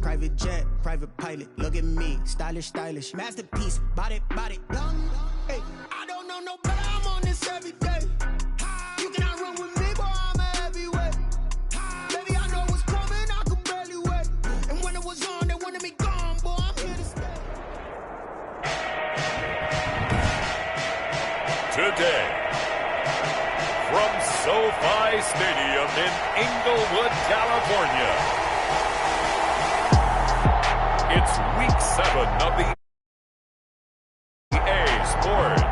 Private jet, private pilot, look at me. Stylish, stylish, masterpiece, body, body. Hey, I don't know no better, I'm on this every day. You cannot run with me, boy, I'm a heavyweight. Baby, I know what's coming, I could barely wait. And when it was on, they wanted me gone, boy, I'm here to stay. Today, from SoFi Stadium in Inglewood, California, it's Week 7 of the EA Sports.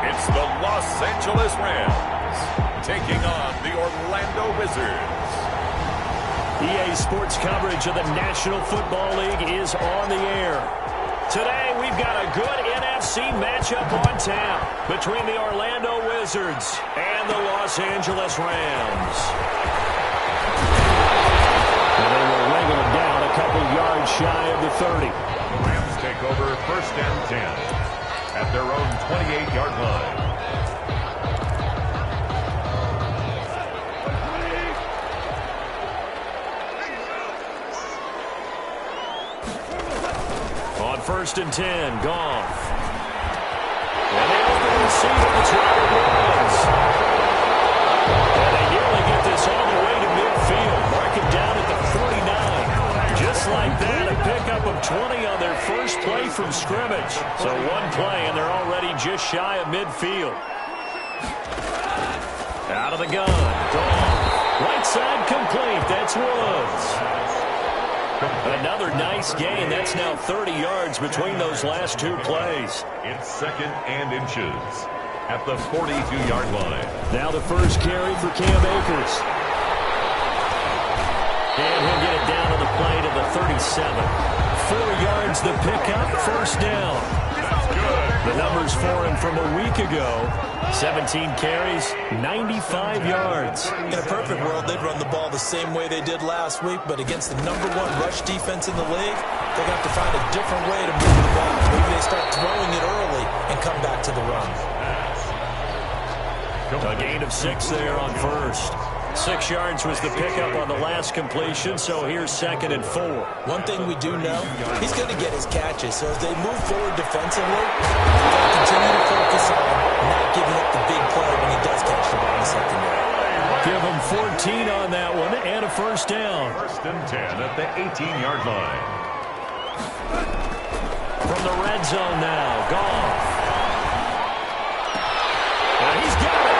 It's the Los Angeles Rams taking on the Orlando Wizards. EA Sports coverage of the National Football League is on the air. Today, we've got a good NFC matchup on tap between the Orlando Wizards and the Los Angeles Rams. And they will wrangle it down a couple yards shy of the 30. Rams take over 1st and 10 at their own 28-yard line. On 1st and 10, Goff. And they open the receiver, it's Robert Woods. And they nearly get this all the way to midfield, marking down at the 49. Just like that, a pickup of 20 on their first play from scrimmage. So one play, and they're already just shy of midfield. Out of the gun, Goff. Right side complete, that's Woods. Another nice gain. That's now 30 yards between those last two plays. It's 2nd and inches at the 42-yard line. Now the first carry for Cam Akers. And he'll get it down to the play to the 37. 4 yards the pickup, first down. That's good. The numbers for him from a week ago. 17 carries, 95 yards. In a perfect world, they'd run the ball the same way they did last week, but against the #1 rush defense in the league, they're going to have to find a different way to move the ball. Maybe they start throwing it early and come back to the run. A gain of 6 there on first. 6 yards was the pickup on the last completion, so here's 2nd and 4. One thing we do know, he's going to get his catches, so as they move forward defensively, they'll continue to focus on not giving up the big play when he does catch the ball in the secondary. Give him 14 on that one and a first down. 1st and 10 at the 18-yard line. From the red zone now, Goff. And he's got it.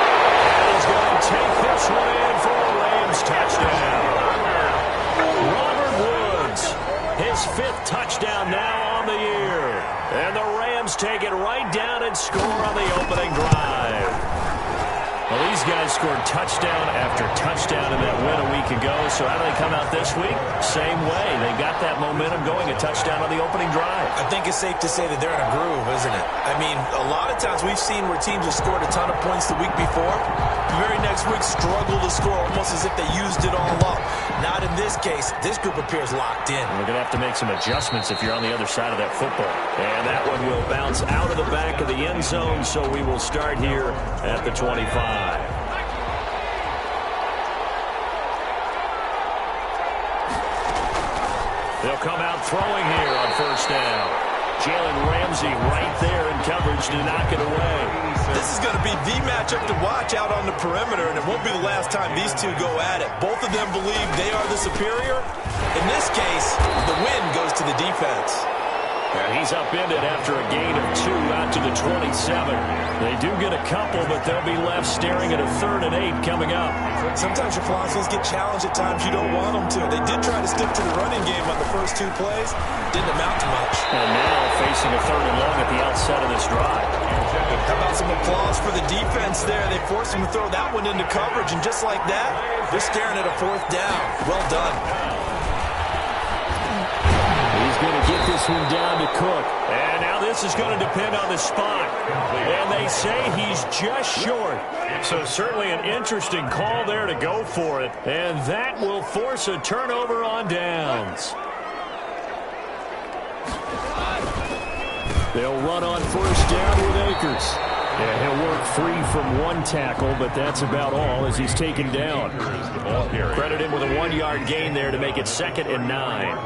And he's going to take this one in for a Rams touchdown. Robert Woods, his 5th touchdown now on the year. And the Rams take it right down and score on the opening drive. Well, these guys scored touchdown after touchdown in that win a week ago. So how do they come out this week? Same way. They got that momentum going, a touchdown on the opening drive. I think it's safe to say that they're in a groove, isn't it? I mean, a lot of times we've seen where teams have scored a ton of points the week before. The very next week struggle to score almost as if they used it all up. Not in this case. This group appears locked in. We're going to have to make some adjustments if you're on the other side of that football. And that one will bounce out of the back of the end zone, so we will start here at the 25. They'll come out throwing here on first down. Jalen Ramsey right there in coverage to knock it away. This is going to be the matchup to watch out on the perimeter, and it won't be the last time these two go at it. Both of them believe they are the superior. In this case, the win goes to the defense. And he's upended after a gain of 2 out to the 27. They do get a couple, but they'll be left staring at a 3rd and 8 coming up. Sometimes your philosophies get challenged at times you don't want them to. They did try to stick to the running game on the first 2 plays. Didn't amount to much. And now facing a 3rd and long at the outset of this drive. How about some applause for the defense there? They forced him to throw that one into coverage, and just like that, they're staring at a 4th down. Well done. He's going to get this this one down to Cook. And now this is going to depend on the spot. And they say he's just short. So certainly an interesting call there to go for it. And that will force a turnover on downs. They'll run on first down with Akers. Yeah, he'll work free from one tackle, but that's about all as he's taken down. Credit him with a 1-yard gain there to make it 2nd and 9.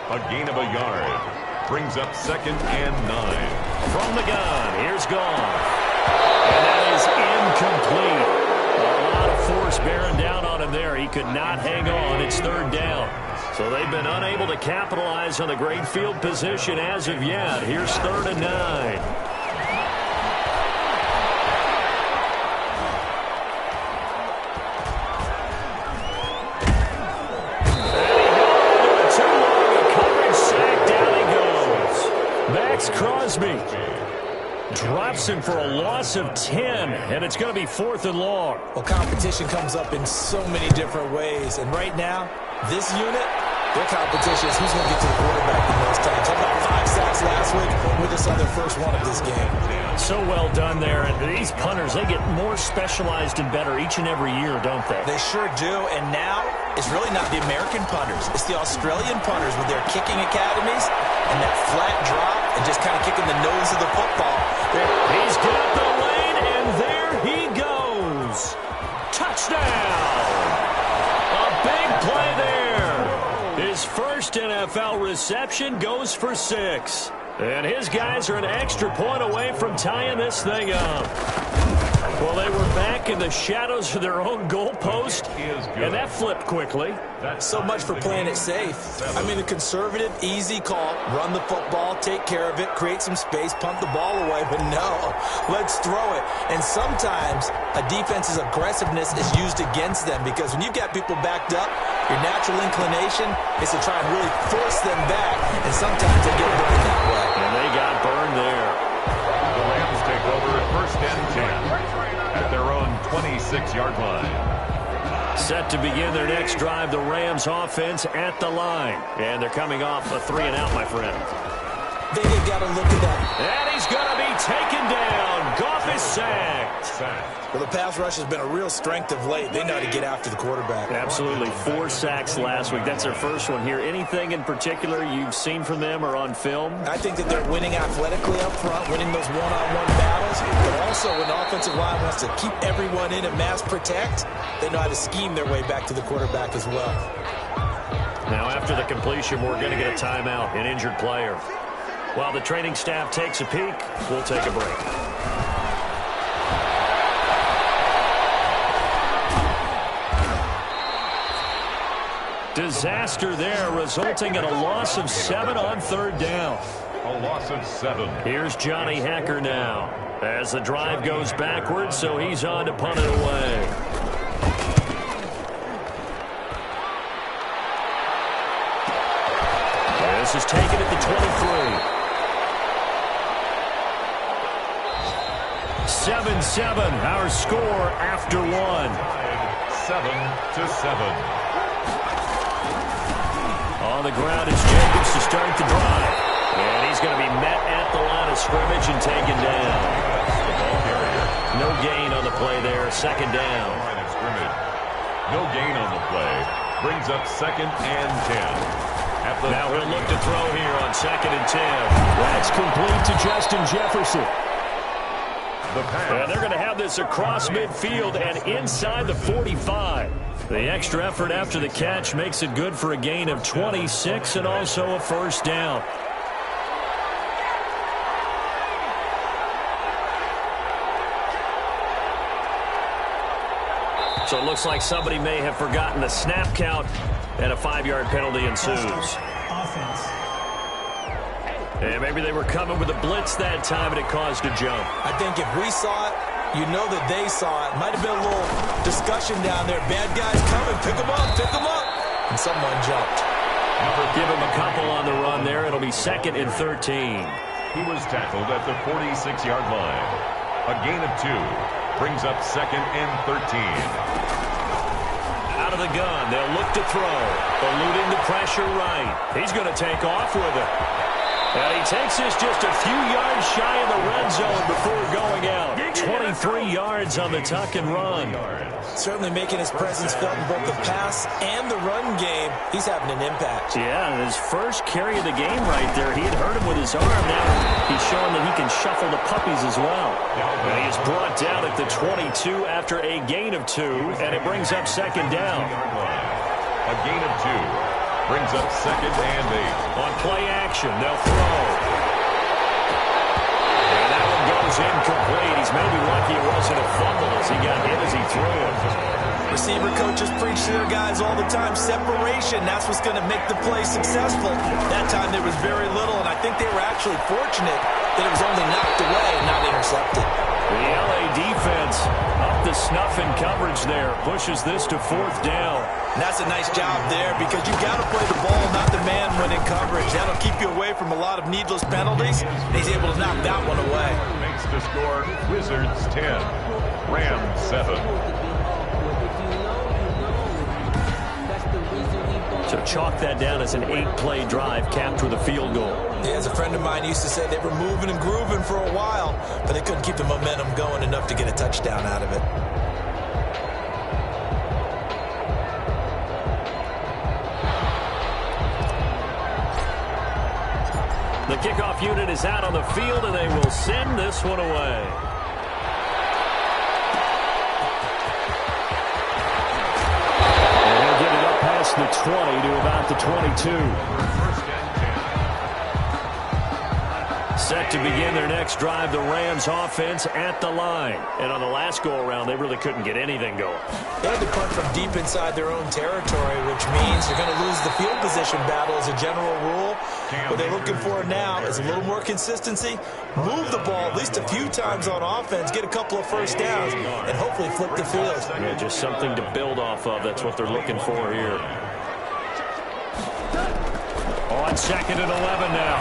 A gain of a yard brings up 2nd and 9. From the gun, here's gone. And that is incomplete. A lot of force bearing down on him there. He could not hang on. It's 3rd down. So they've been unable to capitalize on the great field position as of yet. Here's 3rd and 9. Crosby drops him for a loss of 10, and it's going to be 4th and long. Well, competition comes up in so many different ways, and right now, this unit, their competition is who's going to get to the quarterback the most times. How about 5 sacks last week with us on their first one of this game? So well done there, and these punters, they get more specialized and better each and every year, don't they? They sure do, and now it's really not the American punters. It's the Australian punters with their kicking academies and that flat drop and just kind of kicking the nose of the football. He's got the lane, and there he goes. Touchdown! A big play there. His first NFL reception goes for 6. And his guys are an extra point away from tying this thing up. Well, they were back in the shadows of their own goalpost, and that flipped quickly. So much for playing it safe. I mean, a conservative, easy call, run the football, take care of it, create some space, punt the ball away, but no, let's throw it. And sometimes a defense's aggressiveness is used against them because when you've got people backed up, your natural inclination is to try and really force them back, and sometimes they get burned that way. And they got burned there. The Rams take over at 1st and 10 at their own 26-yard line. Set to begin their next drive, the Rams offense at the line. And they're coming off a 3-and-out, my friend. They've got to look at that. And he's going to be taken down. Goff is sacked. Well, the pass rush has been a real strength of late. They know how to get after the quarterback. Absolutely. 4 sacks last week. That's their first one here. Anything in particular you've seen from them or on film? I think that they're winning athletically up front, winning those one-on-one battles, but also when the offensive line wants to keep everyone in and mass protect, they know how to scheme their way back to the quarterback as well. Now, after the completion, we're going to get a timeout, an injured player. While the training staff takes a peek, we'll take a break. Disaster there, resulting in a loss of 7 on 3rd down. A loss of 7. Here's Johnny Hacker now as the drive goes backwards, so he's on to punt it away. This is taken at the 23. 7-7, our score after 1. 7-7. On the ground is Jacobs to start the drive. And he's going to be met at the line of scrimmage and taken down. No gain on the play there, 2nd down. No gain on the play. Brings up 2nd and 10. Now we'll look to throw here on 2nd and 10. That's complete to Justin Jefferson. And they're going to have this across midfield and inside the 45. The extra effort after the catch makes it good for a gain of 26 and also a 1st down. So it looks like somebody may have forgotten the snap count, and a 5-yard penalty ensues. Offense. And maybe they were coming with a blitz that time, and it caused a jump. I think if we saw it, you know that they saw it. Might have been a little discussion down there. Bad guys coming. Pick them up. Pick them up. And someone jumped. Give him a couple on the run there. It'll be 2nd and 13. He was tackled at the 46-yard line. A gain of 2 brings up 2nd and 13. Out of the the gun. They'll look to throw. Eluding the pressure right. He's going to take off with it. And he takes this just a few yards shy of the red zone before going out. 23 yards on the tuck and run. Certainly making his presence felt in both the pass and the run game. He's having an impact. Yeah, his first carry of the game right there. He had hurt him with his arm. Now he's showing that he can shuffle the puppies as well. And he is brought down at the 22 after a gain of 2, and it brings up second down. A gain of 2. Brings up second and 8. On play action, they'll throw. And that one goes incomplete. He's maybe lucky it wasn't a fumble as he got hit as he threw it. Receiver coaches preach to their guys all the time. Separation, that's what's going to make the play successful. That time there was very little, and I think they were actually fortunate that it was only knocked away and not intercepted. The LA defense up the snuff in coverage there. Pushes this to 4th down. And that's a nice job there because you've got to play the ball, not the man when in coverage. That'll keep you away from a lot of needless penalties. And he's able to knock that one away. Makes the score Wizards 10, Rams 7. So chalk that down as an 8-play drive capped with a field goal. Yeah, as a friend of mine used to say, they were moving and grooving for a while, but they couldn't keep the momentum going enough to get a touchdown out of it. The kickoff unit is out on the field, and they will send this one away. And he'll get it up past the 20 to about the 22. Set to begin their next drive, the Rams offense at the line. And on the last go-around, they really couldn't get anything going. They had to punt from deep inside their own territory, which means they're going to lose the field position battle as a general rule. What they're looking for now is a little more consistency, move the ball at least a few times on offense, get a couple of first downs, and hopefully flip the field. Yeah, just something to build off of. That's what they're looking for here. On 2nd and 11 now.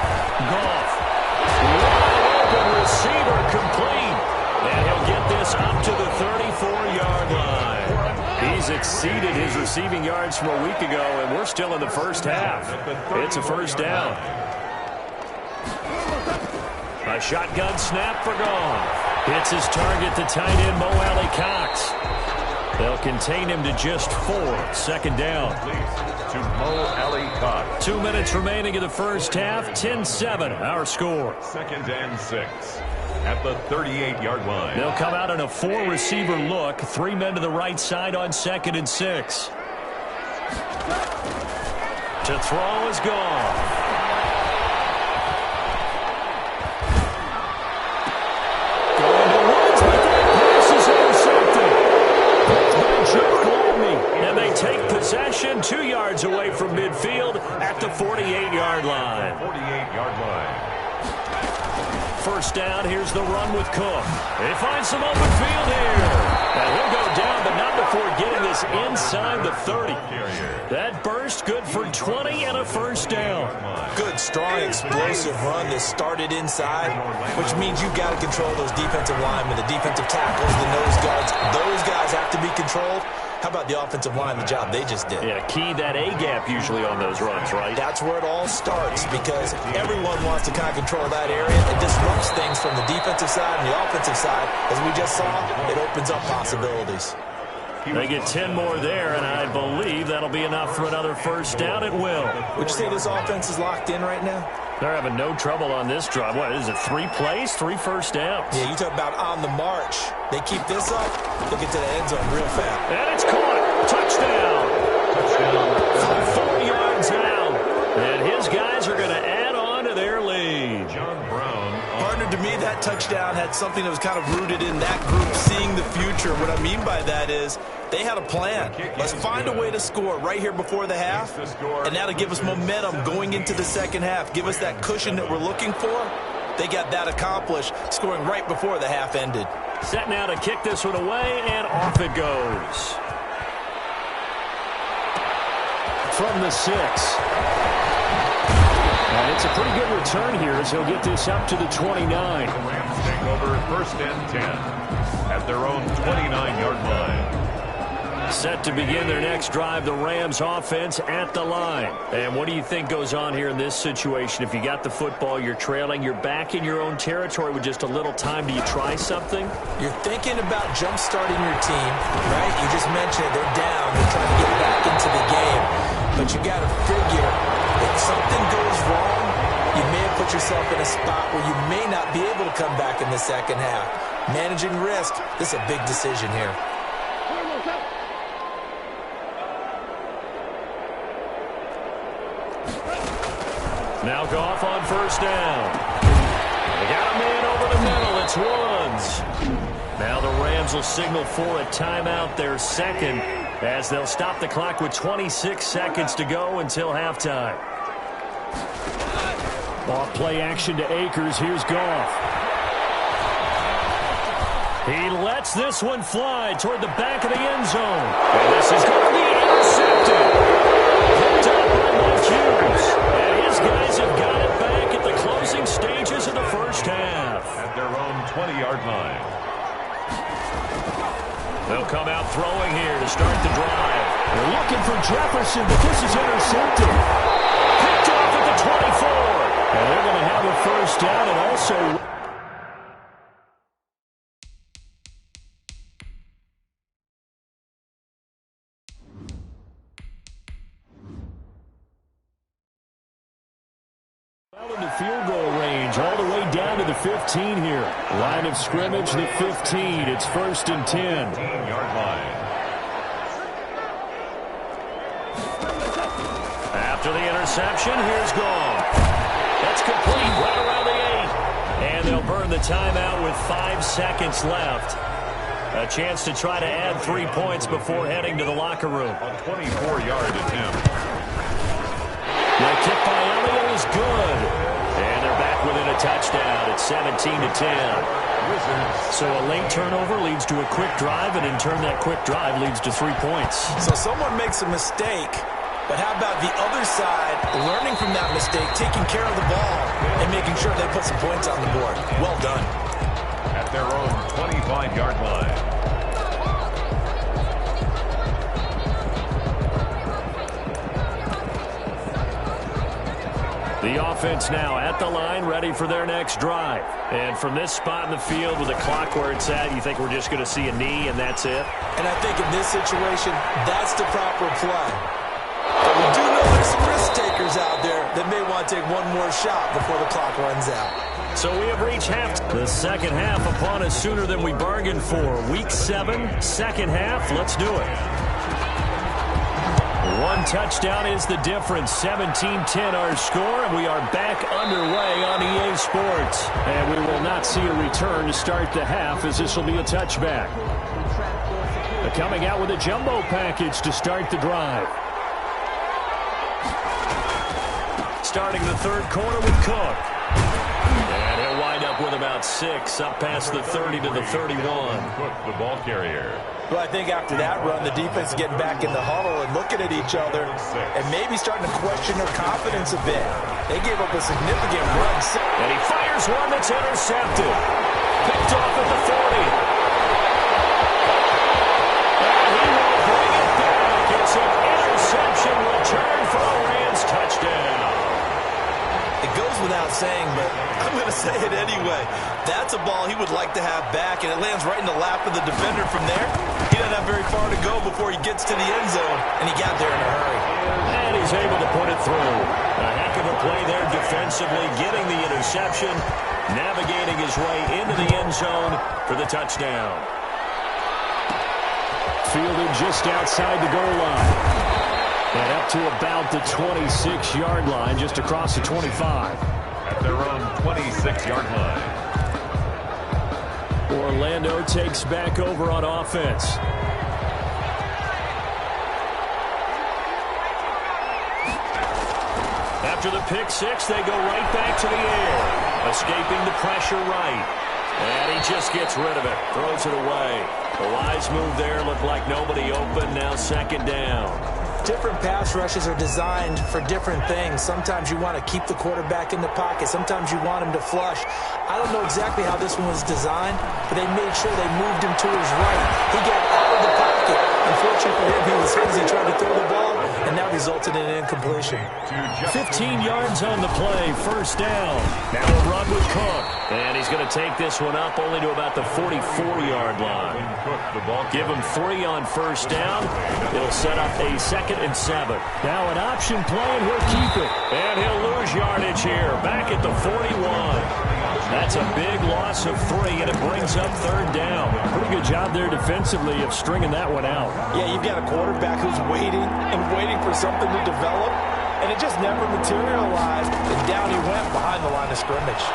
Goff. Wide open receiver complete. And he'll get this up to the 34-yard line. He's exceeded his receiving yards from a week ago, and we're still in the first half. It's a first down. A shotgun snap for Goff. Hits his target, the tight end, Mo Alley Cox. They'll contain him to just 4. 2nd down. To Mo Alley Cox. 2 minutes remaining in the first half. 10-7, our score. 2nd and 6. At the 38-yard line. They'll come out in a 4-receiver look. 3 men to the right side on 2nd and 6. To throw is gone. Going to Woods, but that pass is intercepted. And they take possession 2 yards away from midfield at the 48-yard line. 48-yard line. First down, here's the run with Cook. They find some open field here. And he'll go down, but not before getting this inside the 30. That burst good for 20 and a first down. Good, strong, explosive run that started inside, which means you've got to control those defensive linemen, the defensive tackles, the nose guards. Those guys have to be controlled. How about the offensive line, the job they just did? Yeah, key that A-gap usually on those runs, right? That's where it all starts because everyone wants to kind of control that area. It disrupts things from the defensive side and the offensive side. As we just saw, it opens up possibilities. They get 10 more there, and I believe that'll be enough for another first down. It will. Would you say this offense is locked in right now? They're having no trouble on this drive. What is it, 3 plays, 3 first downs? Yeah, you talk about on the march. They keep this up, they'll get to the end zone real fast. And it's caught. Touchdown. From 4 yards out. And his guys are going to add on to their lead. John Brown. Partner, to me, that touchdown had something that was kind of rooted in that group seeing the future. What I mean by that is they had a plan. Let's find a way to score right here before the half, and that'll give us momentum going into the second half. Give us that cushion that we're looking for. They got that accomplished, scoring right before the half ended. Set now to kick this one away, and off it goes. From the 6. And it's a pretty good return here as he'll get this up to the 29. The Rams take over 1st and 10 at their own 29-yard line. Set to begin their next drive, the Rams offense at the line. And what do you think goes on here in this situation? If you got the football, you're trailing, you're back in your own territory with just a little time. Do you try something? You're thinking about jump-starting your team, right? You just mentioned they're down. They're trying to get back into the game. But you got to figure if something goes wrong, you may have put yourself in a spot where you may not be able to come back in the second half. Managing risk, this is a big decision here. Now Goff on first down. They got a man over the middle. It's Woods. Now the Rams will signal for a timeout, their second, as they'll stop the clock with 26 seconds to go until halftime. Off play action to Akers. Here's Goff. He lets this one fly toward the back of the end zone. And this is going to be intercepted. Picked up by Mike Hughes. And his guys have got it back at the closing stages of the first half. At their own 20-yard line. They'll come out throwing here to start the drive. They're looking for Jefferson, but this is intercepted. Picked off at the 24. And they're going to have a first down and also... into field goal range, all the way down to the 15 here. Line of scrimmage, the 15. It's 1st and 10. 15-yard line. After the interception, here's Goff. That's complete right around the 8. And they'll burn the timeout with 5 seconds left. A chance to try to add 3 points before heading to the locker room. A 24-yard attempt. The kick by Elliott is good. And they're back within a touchdown at 17-10. So a late turnover leads to a quick drive, and in turn that quick drive leads to 3 points. So someone makes a mistake, but how about the other side learning from that mistake, taking care of the ball, and making sure they put some points on the board? Well done. At their own 25-yard line. The offense now at the line, ready for their next drive. And from this spot in the field with the clock where it's at, you think we're just going to see a knee and that's it? And I think in this situation, that's the proper play. But we do know there's some risk takers out there that may want to take one more shot before the clock runs out. So we have reached half. The second half upon us sooner than we bargained for. Week 7, second half. Let's do it. One touchdown is the difference. 17-10 our score, and we are back underway on EA Sports. And we will not see a return to start the half, as this will be a touchback. Coming out with a jumbo package to start the drive. Starting the third quarter with Cook. And he'll wind up with about 6, up past the 30 to the 31. Cook, the ball carrier. Well, I think after that run, the defense getting back in the huddle and looking at each other and maybe starting to question their confidence a bit. They gave up a significant run. And he fires one that's intercepted. Picked off at the 40. And he will bring it back. It's an interception return for a Rams touchdown. It goes without saying, but I'm going to say it anyway. That's a ball he would like to have back, and it lands right in the lap of the defender from there. He doesn't have very far to go before he gets to the end zone, and he got there in a hurry. And he's able to put it through. A heck of a play there defensively, getting the interception, navigating his way into the end zone for the touchdown. Fielded just outside the goal line. And up to about the 26-yard line, just across the 25. At their own 26-yard line. Orlando takes back over on offense. After the pick 6, they go right back to the air. Escaping the pressure right. And he just gets rid of it. Throws it away. The wise move there. Looked like nobody open. Now second down. Different pass rushes are designed for different things. Sometimes you want to keep the quarterback in the pocket. Sometimes you want him to flush. I don't know exactly how this one was designed, but they made sure they moved him to his right. He got out of the pocket. Unfortunately for resulted in an incompletion. 15 yards on the play, first down. Now a run with Cook. And he's going to take this one up only to about the 44-yard line. Give him 3 on first down. It'll set up a 2nd and 7. Now an option play, and he'll keep it. And he'll lose yardage here, back at the 41. That's a big loss of 3, and it brings up 3rd down. Pretty good job there defensively of stringing that one out. Yeah, you've got a quarterback who's waiting and waiting for something to develop, and it just never materialized, and down he went behind the line of scrimmage.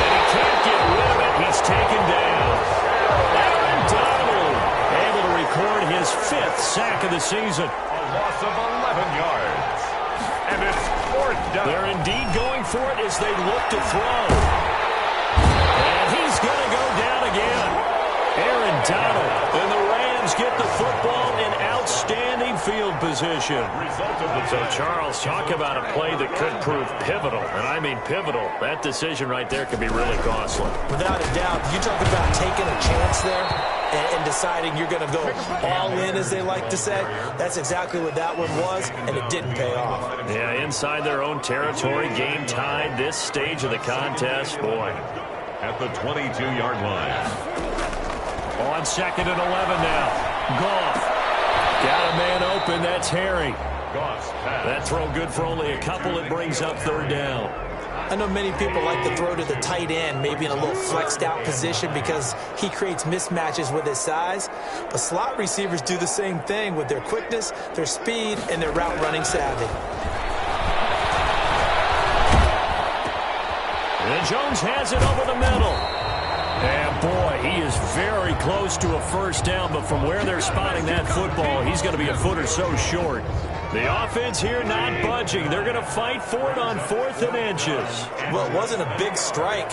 And he can't get rid of it. He's taken down. Aaron Donald able to record his 5th sack of the season. A loss of 11 yards. And it's 4th down. They're indeed going for it as they look to throw. And he's going to go down again. Aaron Donald. And the Rams get the football in outstanding field position. So, Charles, talk about a play that could prove pivotal. And I mean pivotal. That decision right there could be really costly. Without a doubt, you talk about taking a chance there and deciding you're going to go all in, as they like to say. That's exactly what that one was, and it didn't pay off. Yeah, inside their own territory, game tied this stage of the contest. Boy. At the 22-yard line. On 2nd and 11 now. Goff. Got a man open. That's Harry. That throw good for only a couple. It brings up 3rd down. I know many people like to throw to the tight end, maybe in a little flexed out position because he creates mismatches with his size. But slot receivers do the same thing with their quickness, their speed, and their route running savvy. And Jones has it over the middle. And boy, he is very close to a first down, but from where they're spotting that football, he's going to be a foot or so short. The offense here not budging. They're going to fight for it on 4th and inches. Well, it wasn't a big strike,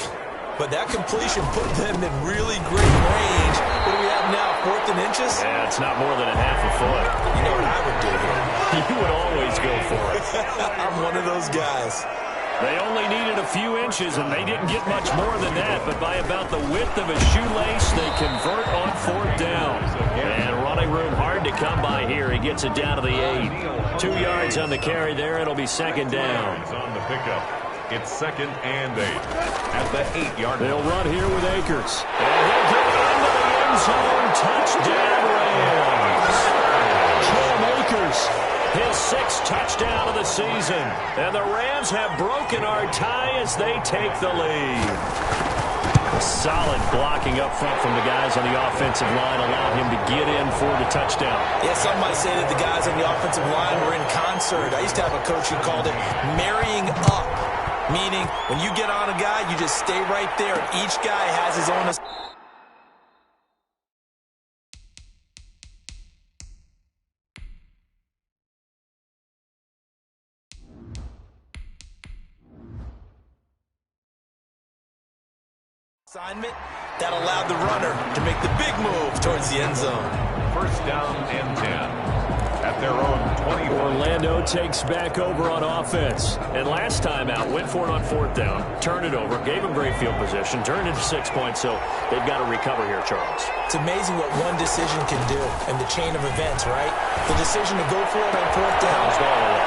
but that completion put them in really great range. What do we have now, 4th and inches? Yeah, it's not more than a half a foot. You know what I would do here? You would always go for it. I'm one of those guys. They only needed a few inches, and they didn't get much more than that. But by about the width of a shoelace, they convert on 4th down. And running room hard to come by here. He gets it down to the 8. 2 yards on the carry there. It'll be 2nd down. On the pickup. It's 2nd and 8. At the 8-yard line. They'll run here with Akers. And he'll get into the end zone. Touchdown, Rams. Cam Akers. His 6th touchdown of the season. And the Rams have broken our tie as they take the lead. Solid blocking up front from the guys on the offensive line allowed him to get in for the touchdown. Yeah, some might say that the guys on the offensive line were in concert. I used to have a coach who called it marrying up, meaning when you get on a guy, you just stay right there. And each guy has his own assignment that allowed the runner to make the big move towards the end zone. First down and 10. At their own 20. Orlando takes back over on offense. And last time out, went for it on 4th down, turned it over, gave them great field position, turned into 6 points, so they've got to recover here, Charles. It's amazing what one decision can do in the chain of events, right? The decision to go for it on 4th down,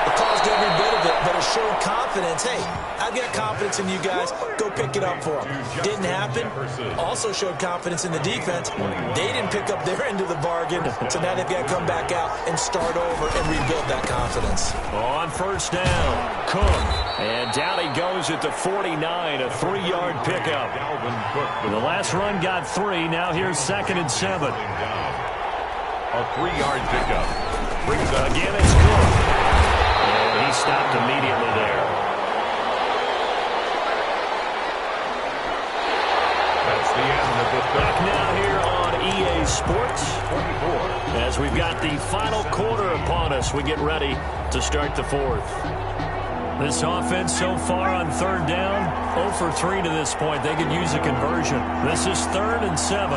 it caused every bit of it, but it showed confidence. Hey, I've got confidence in you guys. Go pick it up for them. Didn't happen. Also showed confidence in the defense. They didn't pick up their end of the bargain, so now they've got to come back out and start over and rebuild that confidence. On first down, Cook. And down he goes at the 49, a 3-yard pickup. The last run got 3. Now here's 2nd and 7. A 3-yard pickup. Brings up again, it's Cook. And he stopped immediately there. That's the end of the Back now here on EA Sports. 24. As we've got the final quarter upon us, we get ready to start the 4th. This offense so far on 3rd down, 0 for 3 to this point. They could use a conversion. This is 3rd and 7.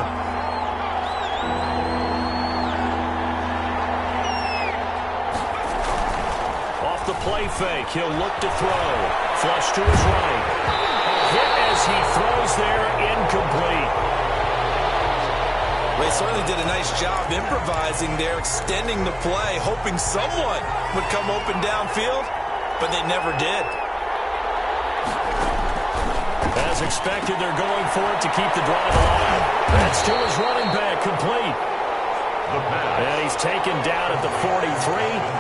Off the play fake, he'll look to throw. Flush to his right. Hit as he throws there, incomplete. They certainly did a nice job improvising there, extending the play, hoping someone would come open downfield, but they never did. As expected, they're going for it to keep the drive alive. That's to his running back, complete. And he's taken down at the 43,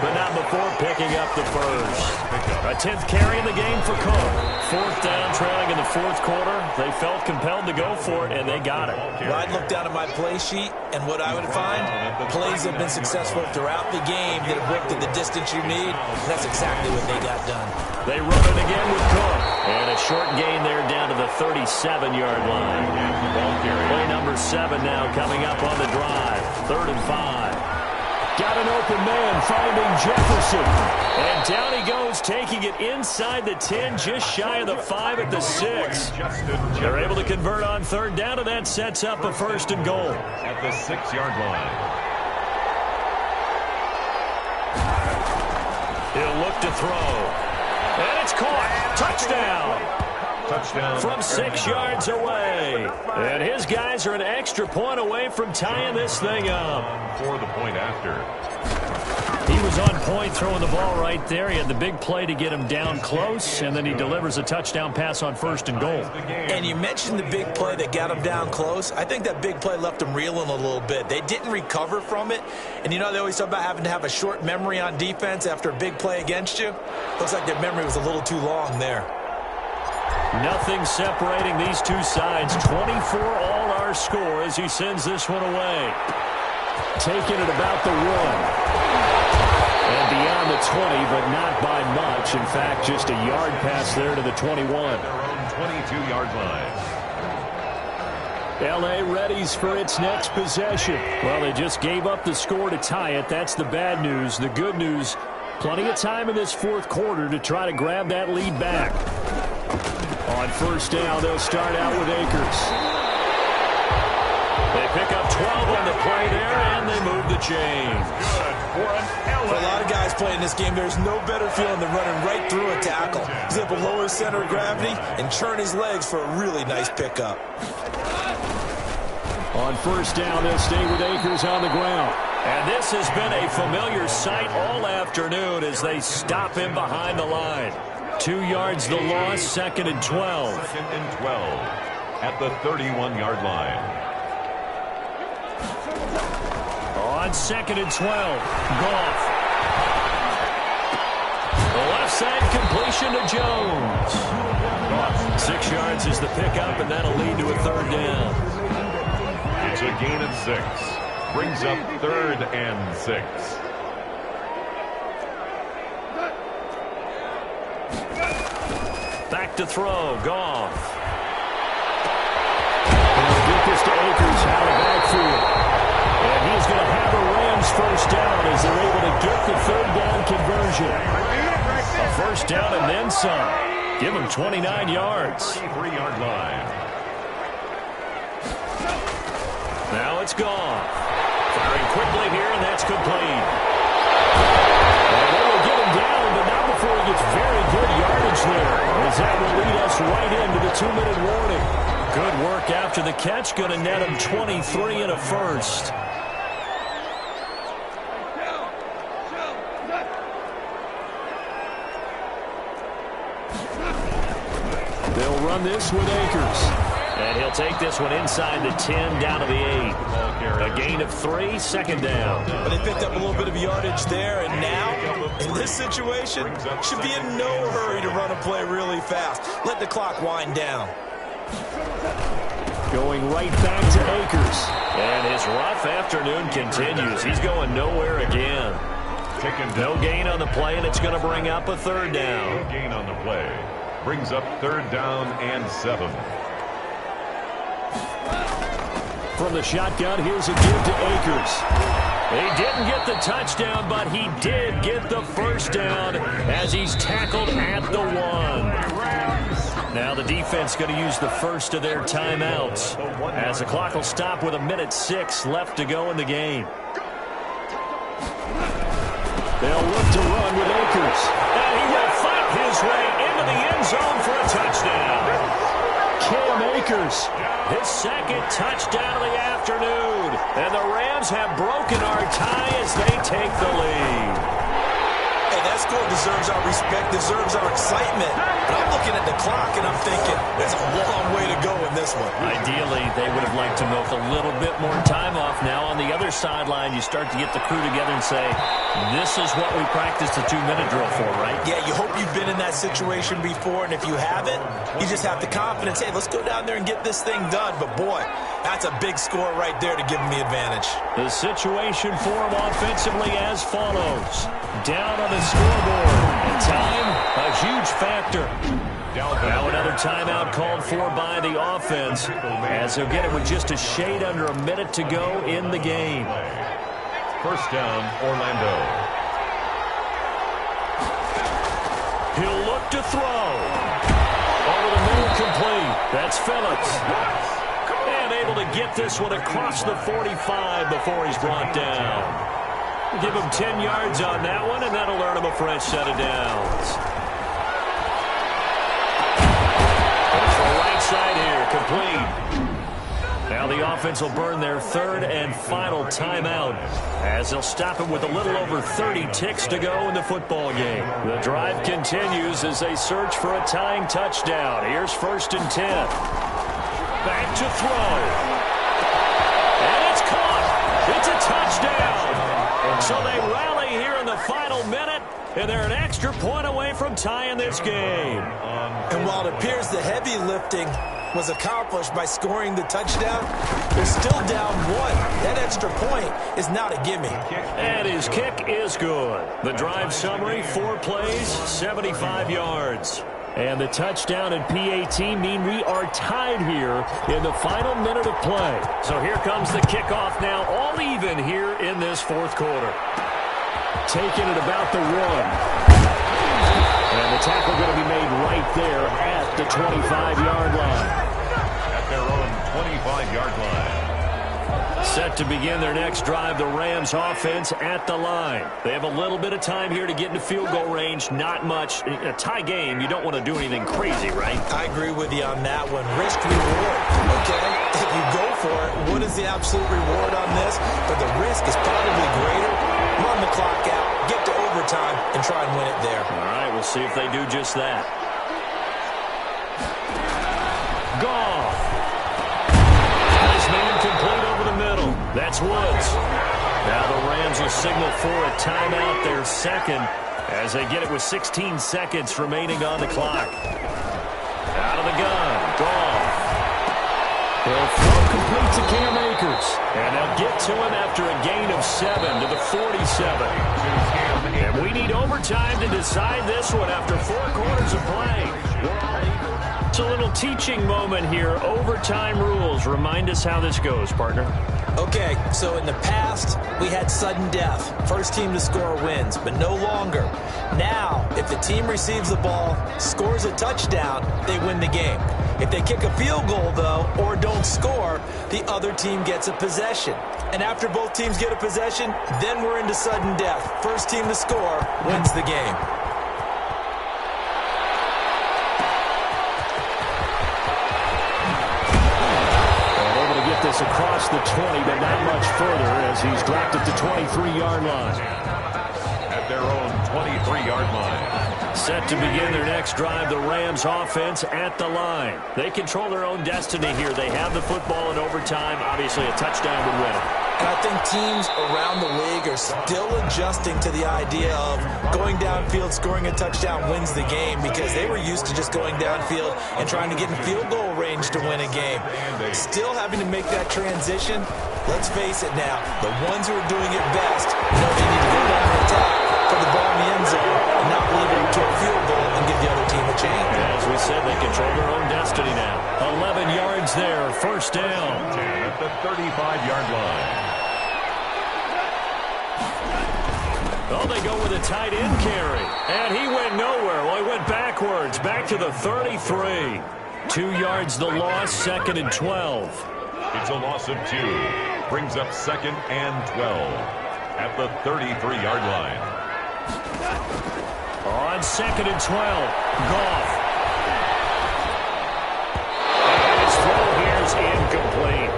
but not before picking up the first. A 10th carry in the game for Cook. 4th down, trailing in the 4th quarter. They felt compelled to go for it, and they got it. Well, I'd look down at my play sheet, and what I would find, plays have been successful throughout the game that have worked at the distance you need, and that's exactly what they got done. They run it again with Cook. And a short gain there down to the 37-yard line. Play number 7 now coming up on the drive. 3rd and 5. Got an open man finding Jefferson. And down he goes, taking it inside the 10, just shy of the 5 at the 6. They're able to convert on 3rd down, and that sets up a 1st and goal. At the 6-yard line. He'll look to throw. And it's caught. Touchdown. Touchdown. From 6 yards away. And his guys are an extra point away from tying this thing up. For the point after. He was on point throwing the ball right there. He had the big play to get him down close, and then he delivers a touchdown pass on 1st and goal. And you mentioned the big play that got him down close. I think that big play left him reeling a little bit. They didn't recover from it. And you know, they always talk about having to have a short memory on defense after a big play against you. Looks like their memory was a little too long there. Nothing separating these two sides. 24 all our score as he sends this one away. Taking it about the 1. And beyond the 20, but not by much. In fact, just a yard pass there to the 21. Their own 22-yard line. L.A. readies for its next possession. Well, they just gave up the score to tie it. That's the bad news. The good news, plenty of time in this 4th quarter to try to grab that lead back. On 1st down, they'll start out with Akers. They pick up 12 on the play there, and they move the chains. For a lot of guys playing this game, there's no better feeling than running right through a tackle. He's able to lower his center of gravity and churn his legs for a really nice pickup. On 1st down, they'll stay with Akers on the ground. And this has been a familiar sight all afternoon as they stop him behind the line. 2 yards the loss, 2nd and 12. 2nd and 12 at the 31-yard line. On 2nd and 12, Goff. The left side completion to Jones. 6 yards is the pickup, and that'll lead to a 3rd down. It's a gain of 6. Brings up 3rd and 6. Back to throw, Goff. He'll get this to Akers out of backfield. And he's going to have a Rams 1st down as they're able to get the 3rd down conversion. A 1st down and then some. Give him 29 yards. 33-yard line. Now it's gone. Firing quickly here, and that's complete. And they will get him down, but not before he gets very good yardage there, as that will lead us right into the 2-minute warning. Good work after the catch. Going to net him 23 and a 1st. They'll run this with Akers. And he'll take this one inside the 10, down to the 8. A gain of 3, 2nd down. But they picked up a little bit of yardage there, and now, in this situation, should be in no hurry to run a play really fast. Let the clock wind down. Going right back to Akers. And his rough afternoon continues. He's going nowhere again. No gain on the play, and it's going to bring up a 3rd down. No gain on the play. Brings up 3rd down and 7. From the shotgun, here's a give to Akers. He didn't get the touchdown, but he did get the 1st down as he's tackled at the 1. Now the defense going to use the first of their timeouts as the clock will stop with 1:06 left to go in the game. They'll look to run with Akers. And he will fight his way into the end zone for a touchdown. Cam Akers. His second touchdown of the afternoon. And the Rams have broken our tie as they take the lead. Hey, that score deserves our respect, deserves our excitement. But I'm looking at the clock, and I'm thinking, there's a long way to go in this one. Ideally, they would have liked to milk a little bit more time off. Now, on the other sideline, you start to get the crew together and say, this is what we practiced the 2-minute drill for, right? Yeah, you hope you've been in that situation before, and if you haven't, you just have the confidence, hey, let's go down there and get this thing done. But, boy, that's a big score right there to give them the advantage. The situation for them offensively as follows. Down on the scoreboard. And time, a huge factor. Now another timeout called for by the offense, as they'll get it with just a shade under a minute to go in the game. First down, Orlando. He'll look to throw. Over the middle, complete. That's Phillips. And able to get this one across the 45 before he's brought down. Give him 10 yards on that one, and that'll earn him a fresh set of downs. Goes for the right side here, complete. Now the offense will burn their third and final timeout, as they'll stop it with a little over 30 ticks to go in the football game. The drive continues as they search for a tying touchdown. Here's 1st and 10. Back to throw. And it's caught. It's a touchdown. So they rally here in the final minute, and they're an extra point away from tying this game. And while it appears the heavy lifting was accomplished by scoring the touchdown, they're still down 1. That extra point is not a gimme. And his kick is good. The drive summary, 4 plays, 75 yards. And the touchdown and PAT mean we are tied here in the final minute of play. So here comes the kickoff now, all even here in this 4th quarter. Taking it about the 1. And the tackle going to be made right there at the 25-yard line. At their own 25-yard line. Set to begin their next drive, the Rams offense at the line. They have a little bit of time here to get into field goal range. Not much. In a tie game, you don't want to do anything crazy, right? I agree with you on that one. Risk reward, okay? If you go for it, what is the absolute reward on this? But the risk is probably greater. Run the clock out, get to overtime, and try and win it there. All right, we'll see if they do just that. Goff. Nice man complete over the middle. That's Woods. Now the Rams will signal for a timeout, their second, as they get it with 16 seconds remaining on the clock. Out of the gun, Goff. He'll throw complete to Cam Akers. And they'll get to him after a gain of 7 to the 47. And we need overtime to decide this one after 4 quarters of play. It's a little teaching moment here. Overtime rules. Remind us how this goes, partner. Okay, so in the past, we had sudden death. First team to score wins, but no longer. Now, if the team receives the ball, scores a touchdown, they win the game. If they kick a field goal, though, or don't score, the other team gets a possession. And after both teams get a possession, then we're into sudden death. First team to score wins the game. Across the 20, but not much further as he's dropped at the 23-yard line. At their own 23-yard line. Set to begin their next drive, the Rams offense at the line. They control their own destiny here. They have the football in overtime. Obviously, a touchdown would win it. And I think teams around the league are still adjusting to the idea of going downfield, scoring a touchdown wins the game, because they were used to just going downfield and trying to get in field goal range to win a game. Still having to make that transition. Let's face it now, the ones who are doing it best know they need to go down and attack, put the ball in the end zone, and not leave it to a field goal and give the other team a chance. As we said, they control their own destiny now. 11 yards there, first down. At the 35-yard line. Oh, they go with a tight end carry. And he went nowhere. Well, he went backwards, back to the 33. 2 yards the loss, 2nd and 12. It's a loss of 2. Brings up 2nd and 12. At the 33-yard line. On 2nd and 12, Goff. is incomplete.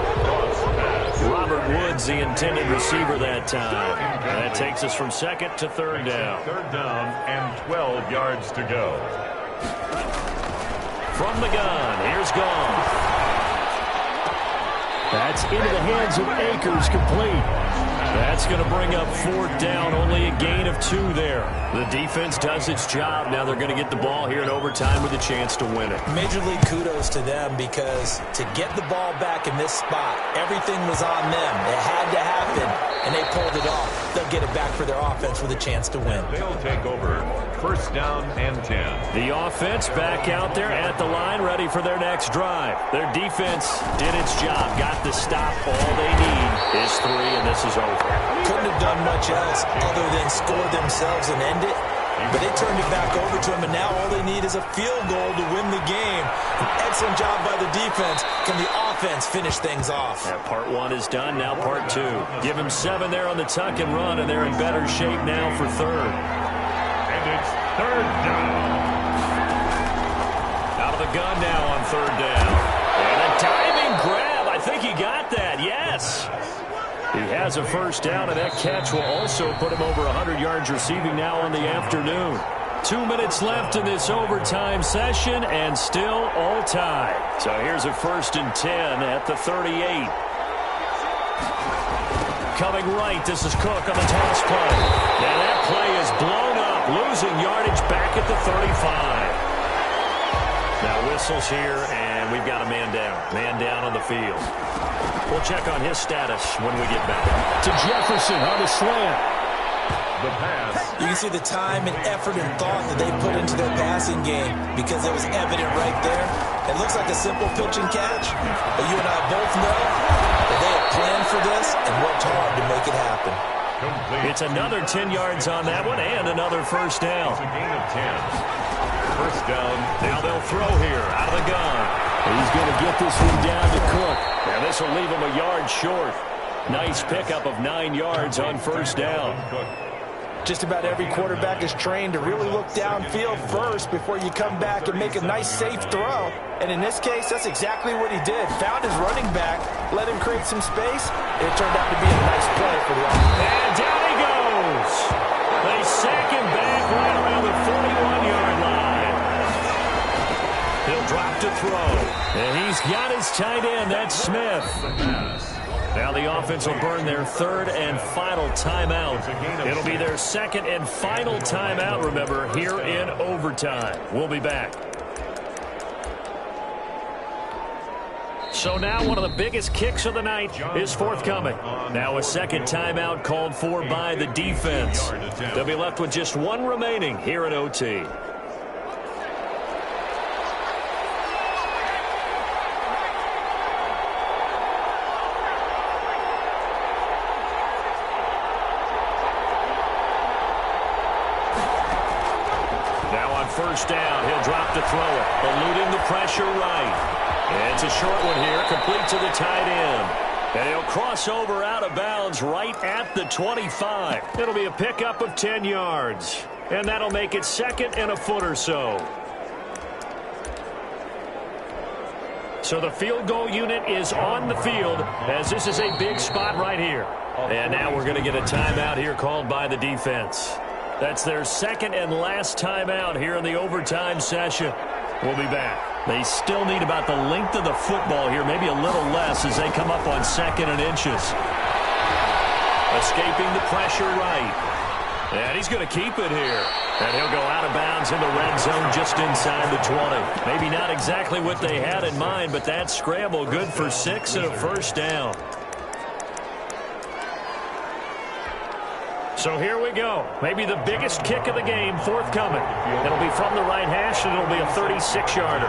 Robert Woods, the intended receiver that time. That takes us from second to third down. Third down and 12 yards to go. From the gun, here's Goff. That's into the hands of Akers, complete. That's going to bring up fourth down, only a gain of 2 there. The defense does its job. Now they're going to get the ball here in overtime with a chance to win it. Major league kudos to them, because to get the ball back in this spot, everything was on them. It had to happen, and they pulled it off. They'll get it back for their offense with a chance to win. They'll take over first down and 10. The offense back out there at the line, ready for their next drive. Their defense did its job, got the stop. All they need is 3, and this is over. Couldn't have done much else other than score themselves and end it. But they turned it back over to him, and now all they need is a field goal to win the game. An excellent job by the defense. Can the offense finish things off? That part 1 is done, now part 2. Give them 7 there on the tuck and run, and they're in better shape now for third. And it's third down. Out of the gun now on third down. And a diving grab. I think he got that, yes. He has a first down, and that catch will also put him over 100 yards receiving now on the afternoon. 2 minutes left in this overtime session, and still all tied. So here's a 1st and 10 at the 38. Coming right, this is Cook on the toss play. And that play is blown up, losing yardage back at the 35. Now whistles here, and we've got a man down. Man down on the field. We'll check on his status when we get back. To Jefferson on the slant. The pass. You can see the time and effort and thought that they put into their passing game, because it was evident right there. It looks like a simple pitch and catch, but you and I both know that they have planned for this and worked hard to make it happen. Complete. It's another 10 yards on that one and another first down. It's a gain of 10. First down. Now they'll throw here out of the gun. He's going to get this one down to Cook. Now this will leave him a yard short. Nice pickup of 9 yards on first down. Just about every quarterback is trained to really look downfield first before you come back and make a nice, safe throw. And in this case, that's exactly what he did. Found his running back, let him create some space. It turned out to be a nice play for the offense. And down he goes. They sack him back right around the 41-yard line. He'll drop to throw. And he's got his tight end. That's Smith. Now the offense will burn their 3rd and final timeout. It'll be their 2nd and final timeout, remember, here in overtime. We'll be back. So now one of the biggest kicks of the night is forthcoming. Now a 2nd timeout called for by the defense. They'll be left with just 1 remaining here in OT. First down, he'll drop to throw it, eluding the pressure right. It's a short one here, complete to the tight end. And he'll cross over out of bounds right at the 25. It'll be a pickup of 10 yards. And that'll make it 2nd and a foot or so. So the field goal unit is on the field, as this is a big spot right here. And now we're going to get a timeout here called by the defense. That's their 2nd and last timeout here in the overtime session. We'll be back. They still need about the length of the football here, maybe a little less as they come up on 2nd and inches. Escaping the pressure right. And he's going to keep it here. And he'll go out of bounds in the red zone just inside the 20. Maybe not exactly what they had in mind, but that scramble good for 6 and a first down. So here we go. Maybe the biggest kick of the game forthcoming. It'll be from the right hash, and it'll be a 36-yarder.